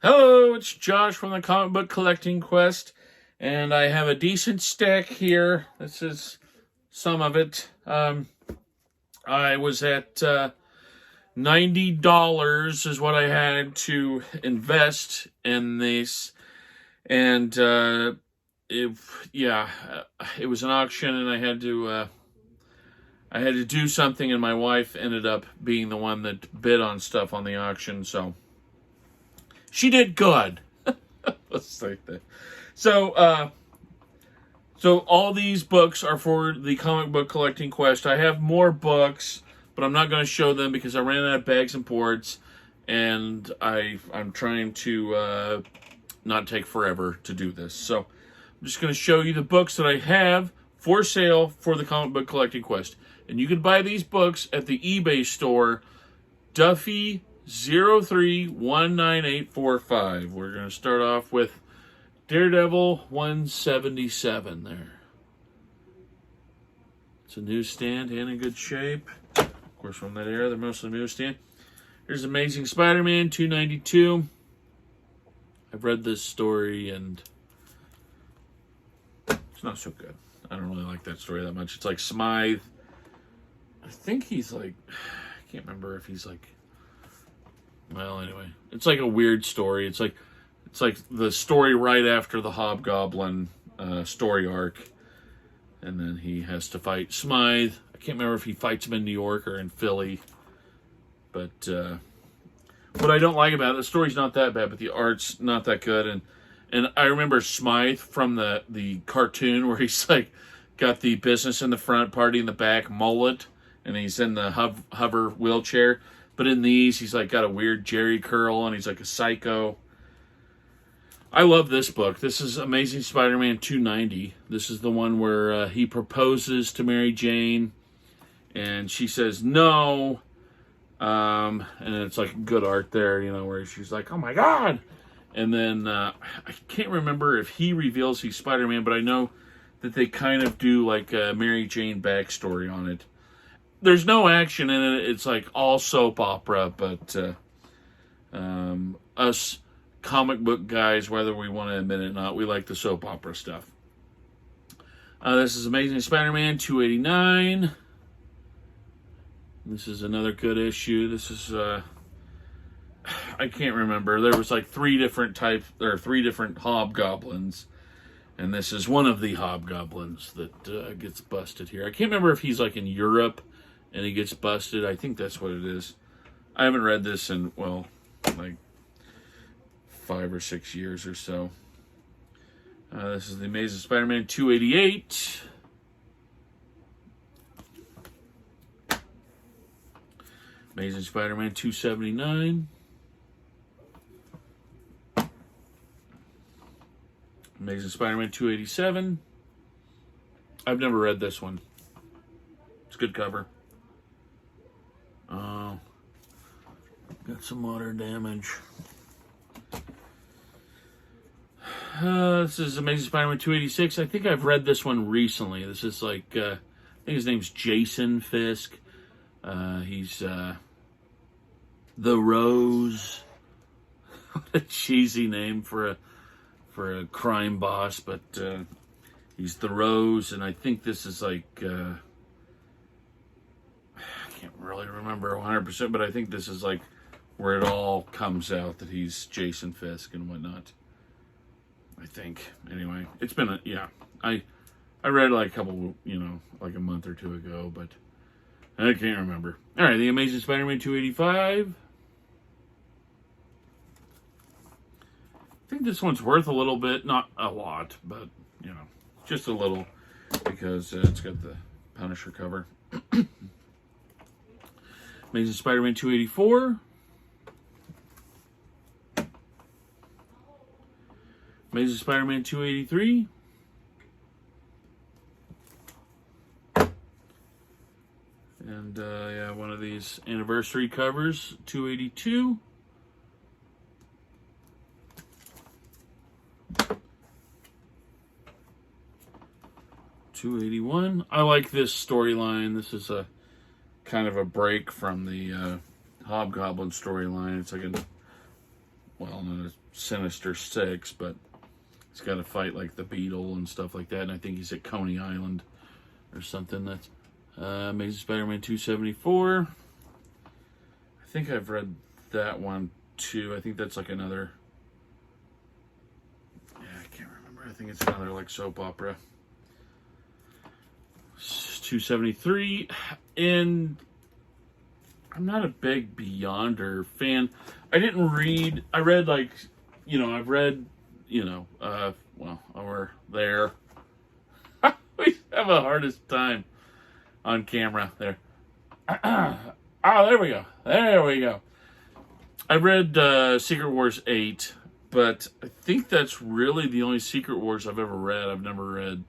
Hello, it's Josh from the Comic Book Collecting Quest, and I have a decent stack here. This is some of it. I was at $90 is what I had to invest in this, and it was an auction, and I had to do something, and my wife ended up being the one that bid on stuff on the auction, so she did good. Let's say that. So all these books are for the Comic Book Collecting Quest. I have more books, but I'm not going to show them because I ran out of bags and boards, and I'm trying to not take forever to do this. So I'm just going to show you the books that I have for sale for the Comic Book Collecting Quest. And you can buy these books at the eBay store, Duffy 03-19845. We're going to start off with Daredevil 177 there. It's a newsstand and in good shape. Of course, from that era, they're mostly newsstand. Here's Amazing Spider-Man 292. I've read this story and it's not so good. I don't really like that story that much. It's like Smythe. I think he's like, I can't remember if he's like, well, anyway, it's like a weird story. It's like the story right after the Hobgoblin story arc, and then he has to fight Smythe. I can't remember if he fights him in New York or in Philly, but what I don't like about it, the story's not that bad, but the art's not that good. And I remember Smythe from the cartoon where he's like got the business in the front, party in the back, mullet, and he's in the hover wheelchair. But in these, he's like got a weird Jerry curl, and he's like a psycho. I love this book. This is Amazing Spider-Man 290. This is the one where he proposes to Mary Jane, and she says no. And it's like good art there, where she's like, oh my God. And then I can't remember if he reveals he's Spider-Man, but I know that they kind of do like a Mary Jane backstory on it. There's no action in it. It's like all soap opera, but us comic book guys, whether we want to admit it or not, we like the soap opera stuff. This is Amazing Spider-Man 289. This is another good issue. This is, I can't remember. There was like three different Hobgoblins. And this is one of the Hobgoblins that gets busted here. I can't remember if he's like in Europe and he gets busted. I think that's what it is. I haven't read this in, well, like 5 or 6 years or so. This is the Amazing Spider-Man 288. Amazing Spider-Man 279. Amazing Spider-Man 287. I've never read this one. It's a good cover. Oh, got some water damage. This is Amazing Spider-Man 286. I think I've read this one recently. This is like, I think his name's Jason Fisk. He's the Rose. What a cheesy name for a crime boss, but he's the Rose, and I think this is like, I can't really remember 100%, but I think this is like where it all comes out that he's Jason Fisk and whatnot. I think. Anyway, it's been I read like a couple, like a month or two ago, but I can't remember. All right, the Amazing Spider-Man 285. I think this one's worth a little bit, not a lot, but just a little, because it's got the Punisher cover. Amazing Spider-Man 284. Amazing Spider-Man 283. And one of these anniversary covers, 282. $281. I like this storyline. This is a kind of a break from the Hobgoblin storyline. It's like well, not a Sinister Six, but he's got to fight like the Beetle and stuff like that. And I think he's at Coney Island or something. That's Amazing Spider-Man 274. I think I've read that one too. I think that's like another. Yeah, I can't remember. I think it's another like soap opera. 273, and I'm not a big Beyonder fan. I read like, I've read, well, over there. We have a hardest time on camera there. Oh, there we go. There we go. I read Secret Wars 8, but I think that's really the only Secret Wars I've ever read. I've never read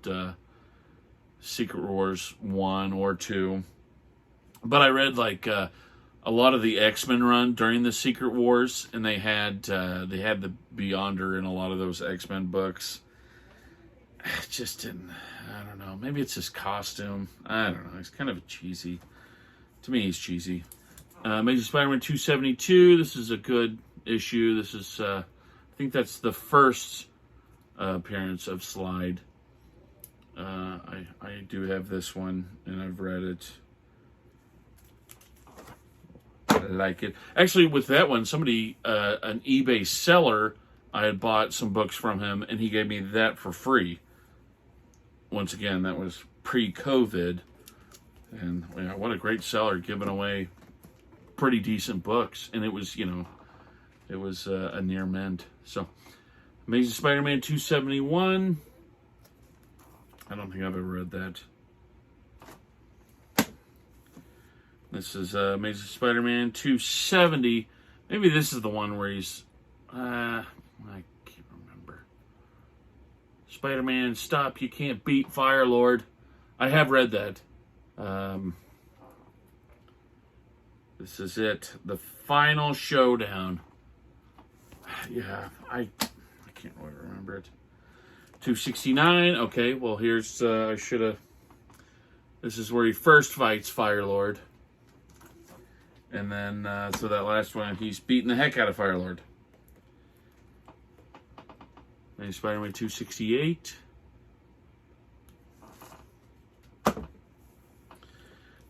Secret Wars 1 or 2. But I read like a lot of the X-Men run during the Secret Wars, and they had the Beyonder in a lot of those X-Men books. It just didn't, I don't know. Maybe it's his costume. I don't know. He's kind of cheesy. To me, he's cheesy. Amazing Spider-Man 272. This is a good issue. This is, I think that's the first appearance of Slide. I do have this one, and I've read it. I like it. Actually, with that one, somebody, an eBay seller, I had bought some books from him, and he gave me that for free. Once again, that was pre-COVID. And yeah, what a great seller, giving away pretty decent books. And it was, it was a near mint. So, Amazing Spider-Man 271. I don't think I've ever read that. This is Amazing Spider-Man 270. Maybe this is the one where he's... I can't remember. Spider-Man, stop, you can't beat Firelord. I have read that. This is it. The final showdown. Yeah, I can't really remember it. 269. Okay, well, here's... I should have... This is where he first fights Firelord. And then, so that last one, he's beating the heck out of Firelord. Amazing Spider-Man 268.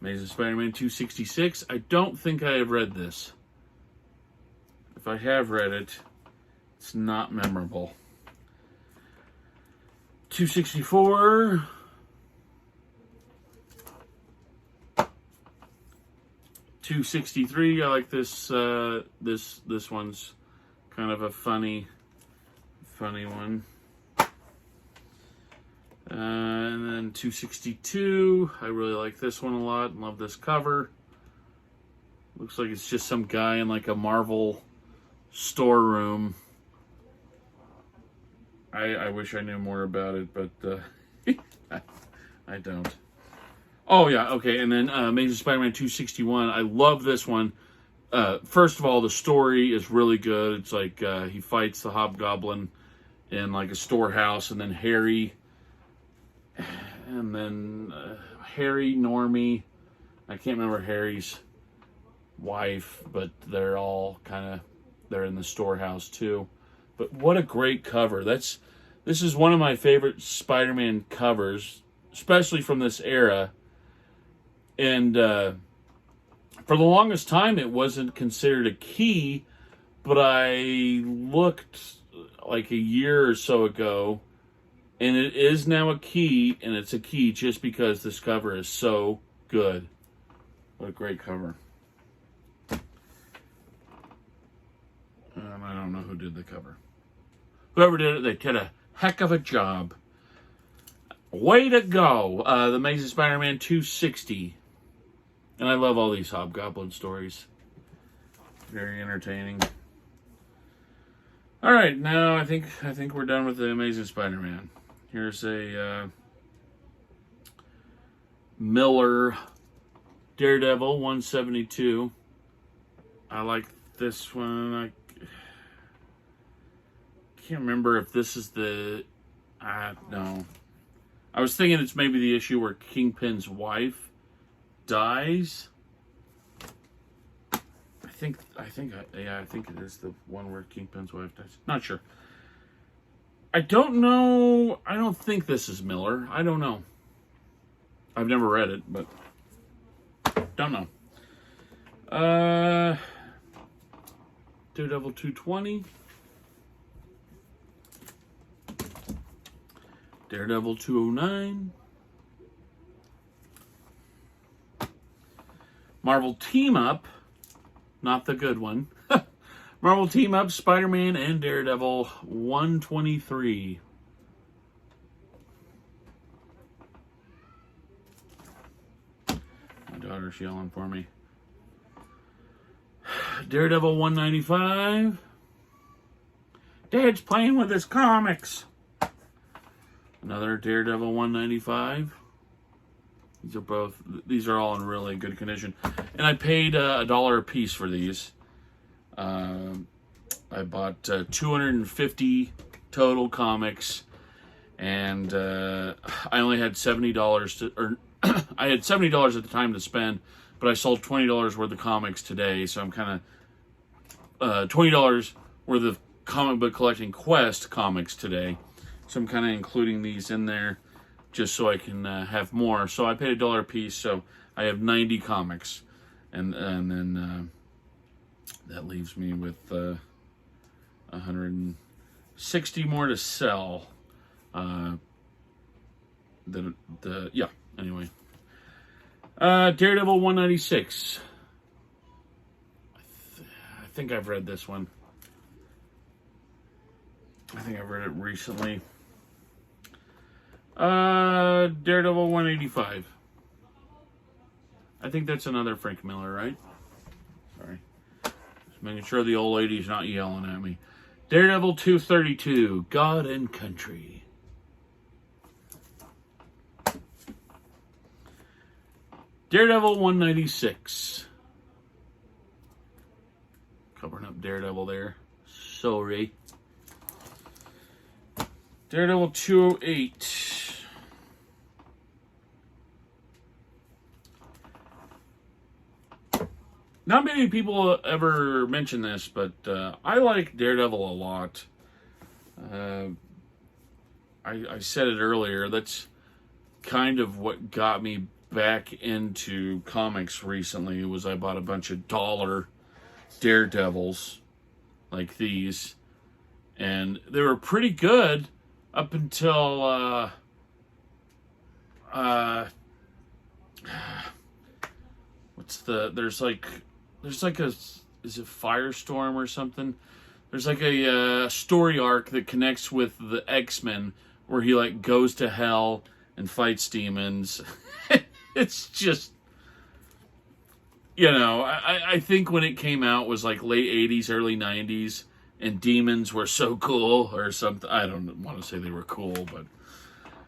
Amazing Spider-Man 266. I don't think I have read this. If I have read it, it's not memorable. 264. 263. I like this. This one's kind of a funny one. And then 262. I really like this one a lot. Love this cover. Looks like it's just some guy in like a Marvel storeroom. I wish I knew more about it, but I don't. Oh, yeah, okay, and then Amazing Spider-Man 261. I love this one. First of all, the story is really good. It's like he fights the Hobgoblin in like a storehouse, and then Harry, Normie, I can't remember Harry's wife, but they're all they're in the storehouse too. But what a great cover. This is one of my favorite Spider-Man covers, especially from this era. And for the longest time, it wasn't considered a key, but I looked like a year or so ago, and it is now a key, and it's a key just because this cover is so good. What a great cover. I don't know who did the cover. Whoever did it, they did a heck of a job. Way to go. The Amazing Spider-Man 260. And I love all these Hobgoblin stories. Very entertaining. All right, now I think we're done with the Amazing Spider-Man. Here's a Miller Daredevil 172. I like this one. I can't remember if this is the... no. I was thinking it's maybe the issue where Kingpin's wife dies. I think it is the one where Kingpin's wife dies. Not sure. I don't know. I don't think this is Miller. I don't know. I've never read it, but don't know. Daredevil 220. Daredevil 209. Marvel Team Up. Not the good one. Marvel Team Up, Spider-Man and Daredevil 123. My daughter's yelling for me. Daredevil 195. Dad's playing with his comics. Another Daredevil 195. These are all in really good condition. And I paid $1 a piece for these. I bought 250 total comics, and I only had $70 I had $70 at the time to spend, but I sold $20 worth of comics today, so I'm kind of $20 worth of comic book collecting quest comics today. So I'm kind of including these in there just so I can have more. So I paid $1 a piece, so I have 90 comics, and then that leaves me with 160 more to sell. Anyway. Daredevil 196. I think I've read this one. I think I've read it recently. Daredevil 185. I think that's another Frank Miller, right? Sorry. Just making sure the old lady's not yelling at me. Daredevil 232, God and Country. Daredevil 196. Covering up Daredevil there. Sorry. Daredevil 208. Not many people ever mention this, but I like Daredevil a lot. I said it earlier. That's kind of what got me back into comics recently. Was I bought a bunch of dollar Daredevils like these, and they were pretty good up until there's like a, is it Firestorm or something? There's like a story arc that connects with the X-Men where he like goes to hell and fights demons. It's just, I think when it came out was like late 80s, early 90s, and demons were so cool or something. I don't want to say they were cool, but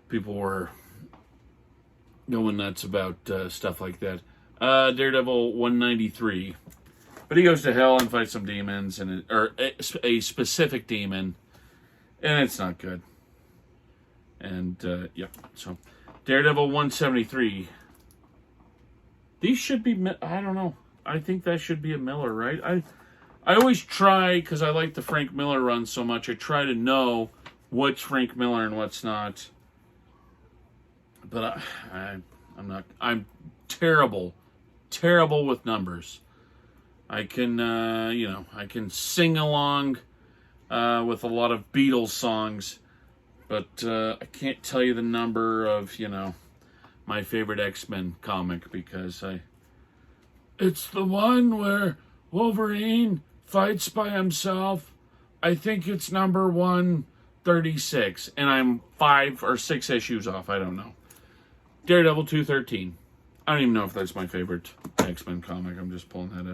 people were going nuts about stuff like that. Daredevil 193. But he goes to hell and fights some demons, or a specific demon, and it's not good. And, so Daredevil 173. These should be, I don't know. I think that should be a Miller, right? I always try, because I like the Frank Miller run so much, I try to know what's Frank Miller and what's not. But I'm terrible with numbers. I can, I can sing along with a lot of Beatles songs, but I can't tell you the number of, my favorite X-Men comic, because it's the one where Wolverine fights by himself. I think it's number 136, and I'm 5 or 6 issues off. I don't know. Daredevil 213. I don't even know if that's my favorite X-Men comic. I'm just pulling that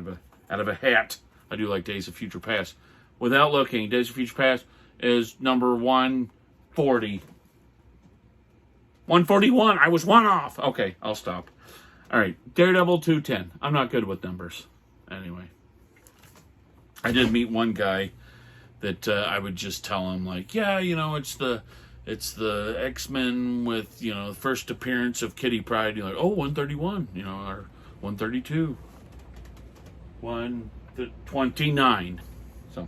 out of a hat. I do like Days of Future Past. Without looking, Days of Future Past is number 140. 141. I was 1 off. Okay, I'll stop. All right, Daredevil 210. I'm not good with numbers. Anyway, I did meet one guy that I would just tell him, like, yeah, it's the X-Men with, the first appearance of Kitty Pryde. You're like, oh, 131, or 132. 29. So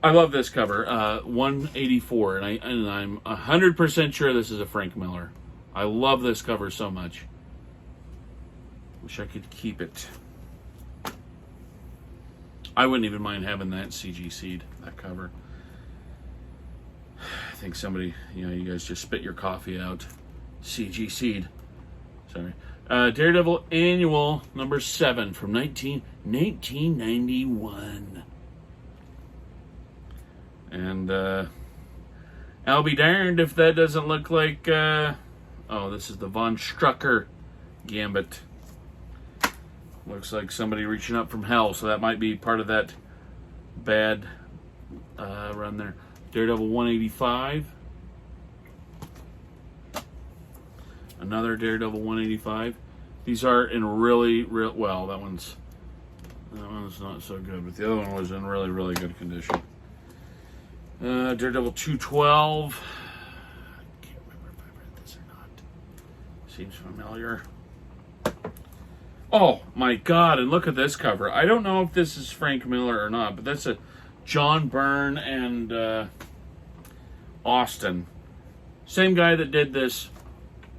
I love this cover. 184, and I'm 100% sure this is a Frank Miller. I love this cover so much. Wish I could keep it. I wouldn't even mind having that CG Seed, that cover. I think somebody, you guys just spit your coffee out. CG Seed. Sorry. Daredevil Annual number 7 from 1991. And I'll be darned if that doesn't look like... this is the Von Strucker Gambit. Looks like somebody reaching up from hell, so that might be part of that bad run there. Daredevil 185. Another Daredevil 185. These are in really well. That one's not so good, but the other one was in really good condition. Daredevil 212. I can't remember if I read this or not. Seems familiar. Oh my God! And look at this cover. I don't know if this is Frank Miller or not, but that's a John Byrne and Austin. Same guy that did this.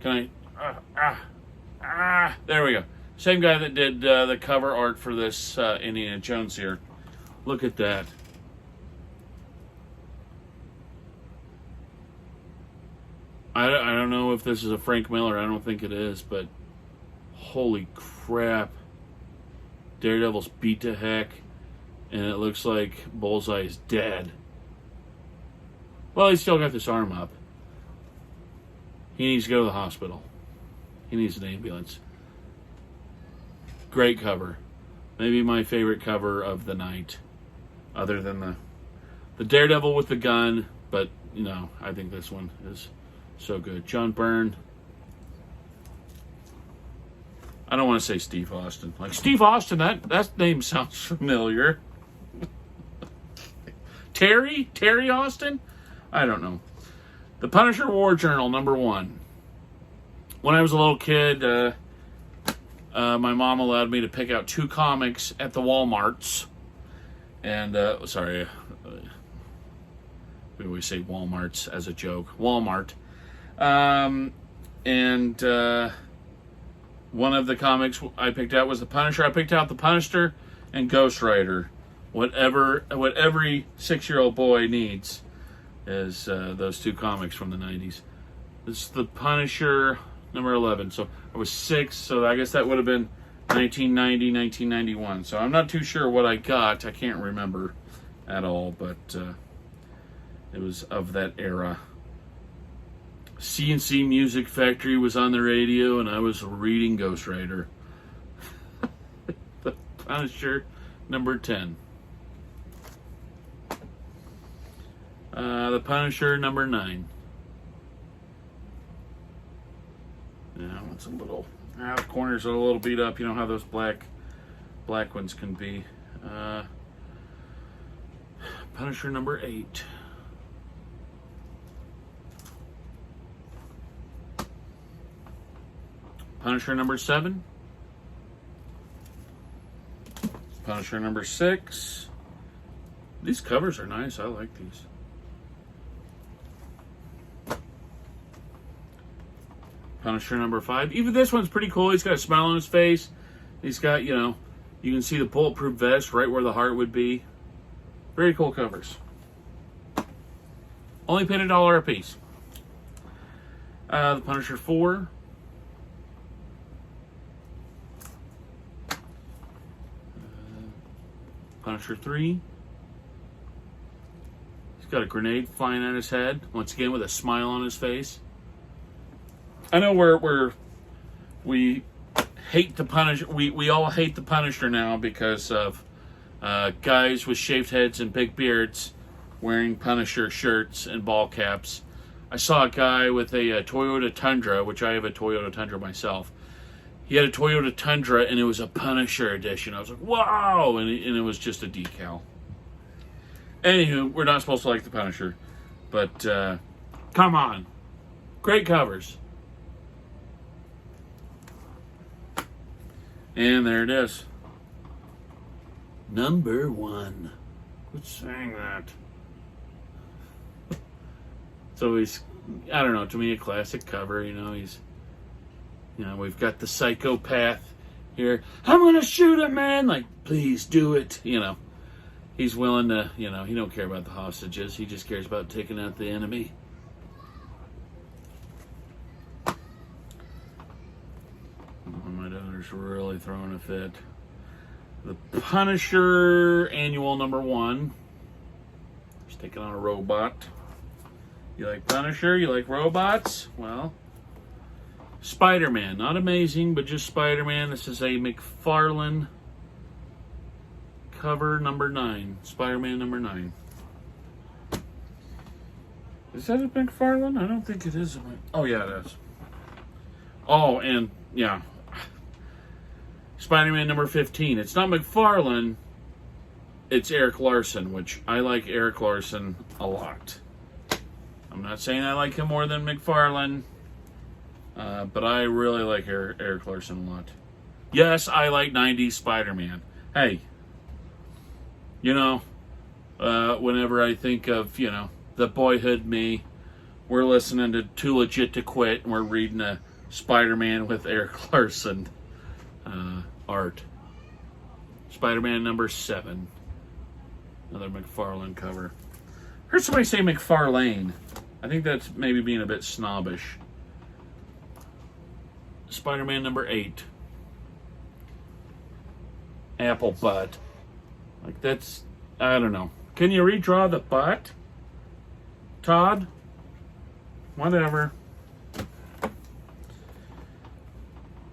Can I? There we go. Same guy that did the cover art for this Indiana Jones here. Look at that. I don't know if this is a Frank Miller. I don't think it is, but holy crap. Daredevil's beat to heck, and it looks like Bullseye's dead. Well, he's still got this arm up. He needs to go to the hospital. He needs an ambulance. Great cover. Maybe my favorite cover of the night. Other than the Daredevil with the gun. But, I think this one is so good. John Byrne. I don't want to say Steve Austin. Like, Steve Austin, that name sounds familiar. Terry Austin? I don't know. The Punisher War Journal, number 1. When I was a little kid, my mom allowed me to pick out 2 comics at the Walmarts. And, we always say Walmarts as a joke. Walmart. One of the comics I picked out was The Punisher. I picked out The Punisher and Ghost Rider. What every 6-year-old boy needs is those 2 comics from the 90s. This is The Punisher, number 11. So I was 6, so I guess that would have been 1990, 1991. So I'm not too sure what I got. I can't remember at all, but it was of that era. CNC Music Factory was on the radio, and I was reading Ghost Rider. The Punisher, number 10. The Punisher, number 9. Yeah, it's a little... the corners are a little beat up. You know how those black ones can be. Punisher, number 8. Punisher number 7. Punisher number 6. These covers are nice. I like these. Punisher number 5. Even this one's pretty cool. He's got a smile on his face. He's got, you can see the bulletproof vest right where the heart would be. Very cool covers. Only paid $1 a piece. The Punisher 4. Punisher 3. He's got a grenade flying at his head. Once again with a smile on his face. I know we hate the Punisher. We all hate the Punisher now because of guys with shaved heads and big beards wearing Punisher shirts and ball caps. I saw a guy with a Toyota Tundra, which I have a Toyota Tundra myself. He had a Toyota Tundra, and it was a Punisher edition. I was like, wow! And it was just a decal. Anywho, we're not supposed to like the Punisher. But, come on. Great covers. And there it is. Number 1. Quit saying that. So he's, I don't know, to me a classic cover, we've got the psychopath here. I'm going to shoot him, man. Like, please do it. He's willing to, he don't care about the hostages. He just cares about taking out the enemy. Oh, my daughter's really throwing a fit. The Punisher Annual number 1. He's taking on a robot. You like Punisher? You like robots? Well, Spider-Man. Not amazing, but just Spider-Man. This is a McFarlane cover number 9. Spider-Man number 9. Is that a McFarlane? I don't think it is. Oh, yeah, it is. Oh, and, yeah. Spider-Man number 15. It's not McFarlane. It's Eric Larson, which I like Eric Larson a lot. I'm not saying I like him more than McFarlane, but I really like Eric Larson a lot. Yes, I like 90s Spider-Man. Hey, whenever I think of, the boyhood me, we're listening to Too Legit to Quit, and we're reading a Spider-Man with Eric Larson art. Spider-Man number 7. Another McFarlane cover. Heard somebody say McFarlane. I think that's maybe being a bit snobbish. Spider-Man number 8. Apple butt. Like, that's, I don't know. Can you redraw the butt? Todd? Whatever.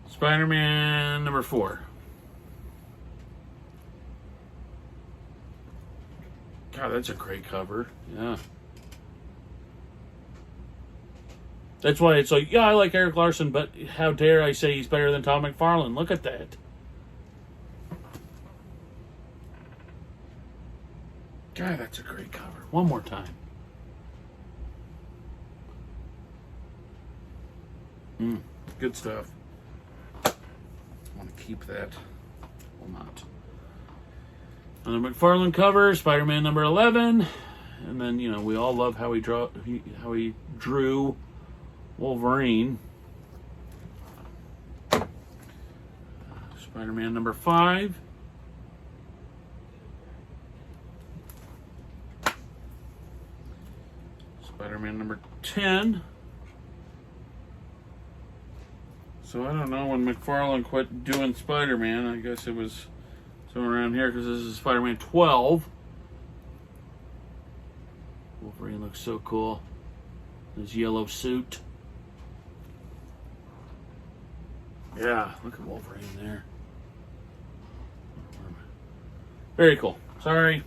Spider-Man number 4. God, that's a great cover. Yeah. That's why it's like, yeah, I like Eric Larson, but how dare I say he's better than Todd McFarlane? Look at that. God, that's a great cover. One more time. Good stuff. I want to keep that. Will not. Another McFarlane cover, Spider-Man number 11. And then, we all love how he drew Wolverine. Spider-Man number 5. Spider-Man number 10. So I don't know when McFarlane quit doing Spider-Man. I guess it was somewhere around here because this is Spider-Man 12. Wolverine looks so cool. His yellow suit. Yeah, look at Wolverine there. Very cool. Sorry.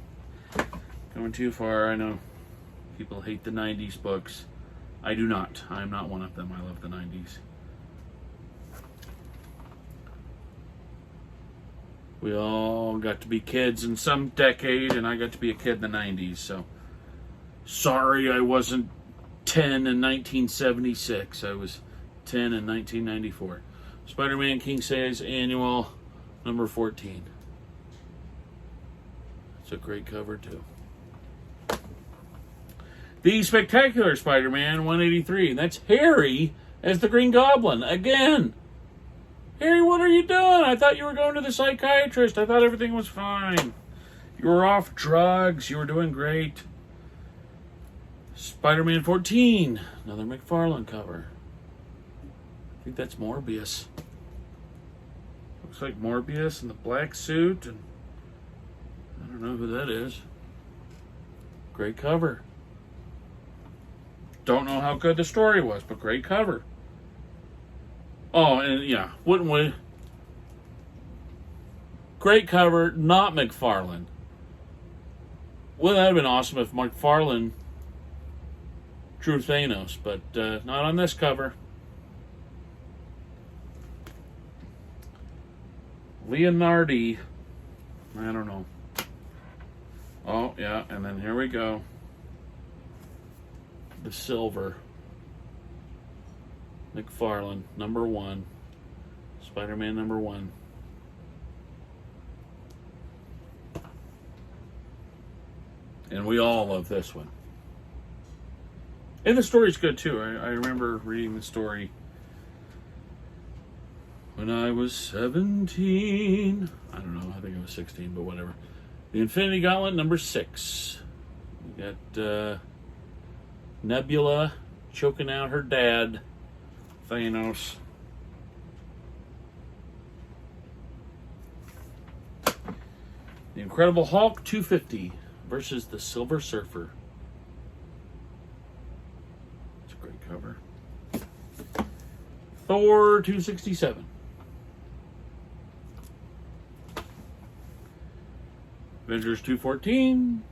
Going too far. I know people hate the 90s books. I do not. I'm not one of them. I love the 90s. We all got to be kids in some decade, and I got to be a kid in the 90s, so sorry I wasn't 10 in 1976. I was 10 in 1994. Spider-Man King Size Annual number 14. It's a great cover, too. The Spectacular Spider-Man 183. That's Harry as the Green Goblin. Again. Harry, what are you doing? I thought you were going to the psychiatrist. I thought everything was fine. You were off drugs. You were doing great. Spider-Man 14. Another McFarlane cover. I think that's Morbius. Looks like Morbius in the black suit. And I don't know who that is. Great cover. Don't know how good the story was, but great cover. Oh, and yeah, wouldn't we? Great cover, not McFarlane. Well, that would have been awesome if McFarlane drew Thanos, but not on this cover. Leonardi. I don't know. Oh, yeah, and then here we go. The Silver. McFarlane, number 1. Spider-Man number 1. And we all love this one. And the story's good, too. I remember reading the story when I was 17. I don't know. I think I was 16, but whatever. The Infinity Gauntlet number 6. We got Nebula choking out her dad, Thanos. The Incredible Hulk 250 versus the Silver Surfer. It's a great cover. Thor 267. Avengers 214.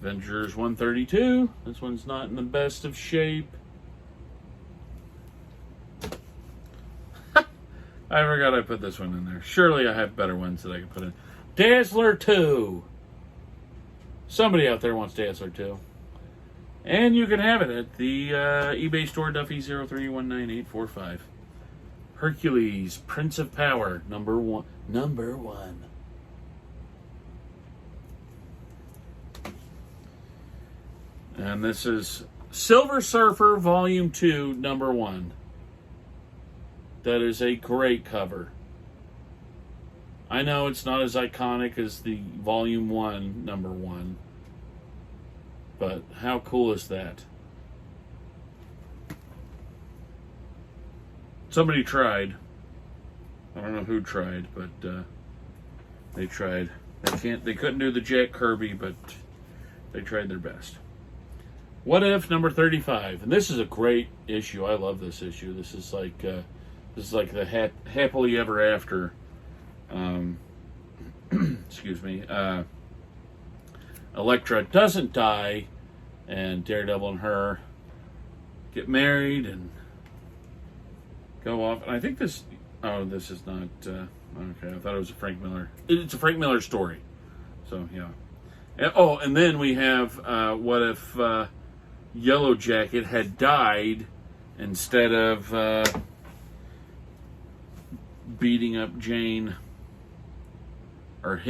Avengers 132. This one's not in the best of shape. I forgot I put this one in there. Surely I have better ones that I can put in. Dazzler 2. Somebody out there wants Dazzler 2. And you can have it at the eBay store, Duffy 0319845. Hercules, Prince of Power, number 1. Number 1. And this is Silver Surfer, Volume 2, number 1. That is a great cover. I know it's not as iconic as the Volume 1, number 1. But how cool is that? Somebody tried. I don't know who tried, but they tried. They couldn't do the Jack Kirby, but they tried their best. What If number 35, and this is a great issue. I love this issue. This is like the happily ever after. Excuse me. Elektra doesn't die, and Daredevil and her get married and go off. And I think this. Oh, this is not. Okay, I thought it was a Frank Miller. It's a Frank Miller story. So yeah. And then we have what if Yellow Jacket had died instead of beating up Jane or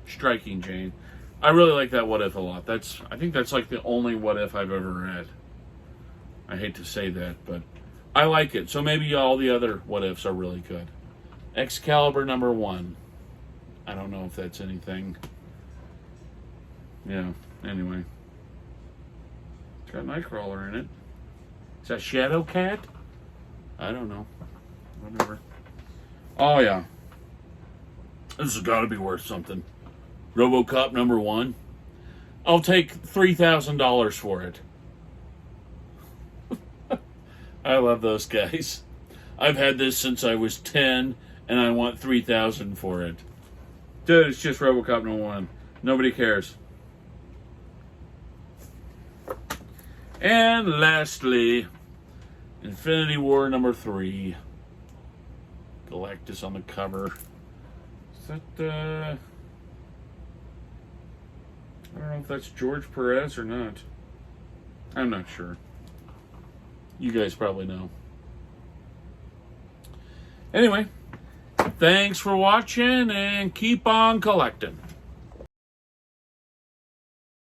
striking Jane. I really like that What If a lot. I think that's like the only What If I've ever read. I hate to say that, but I like it. So maybe all the other What Ifs are really good. Excalibur number 1. I don't know if that's anything. Yeah, anyway. It's got Nightcrawler in it. Is that Shadow Cat? I don't know. Whatever. Oh, yeah. This has got to be worth something. RoboCop number 1. I'll take $3,000 for it. I love those guys. I've had this since I was 10, and I want $3,000 for it. Dude, it's just RoboCop number 1. Nobody cares. And lastly, Infinity War number 3. Galactus on the cover. Is that, I don't know if that's George Perez or not. I'm not sure. You guys probably know. Anyway, thanks for watching and keep on collecting.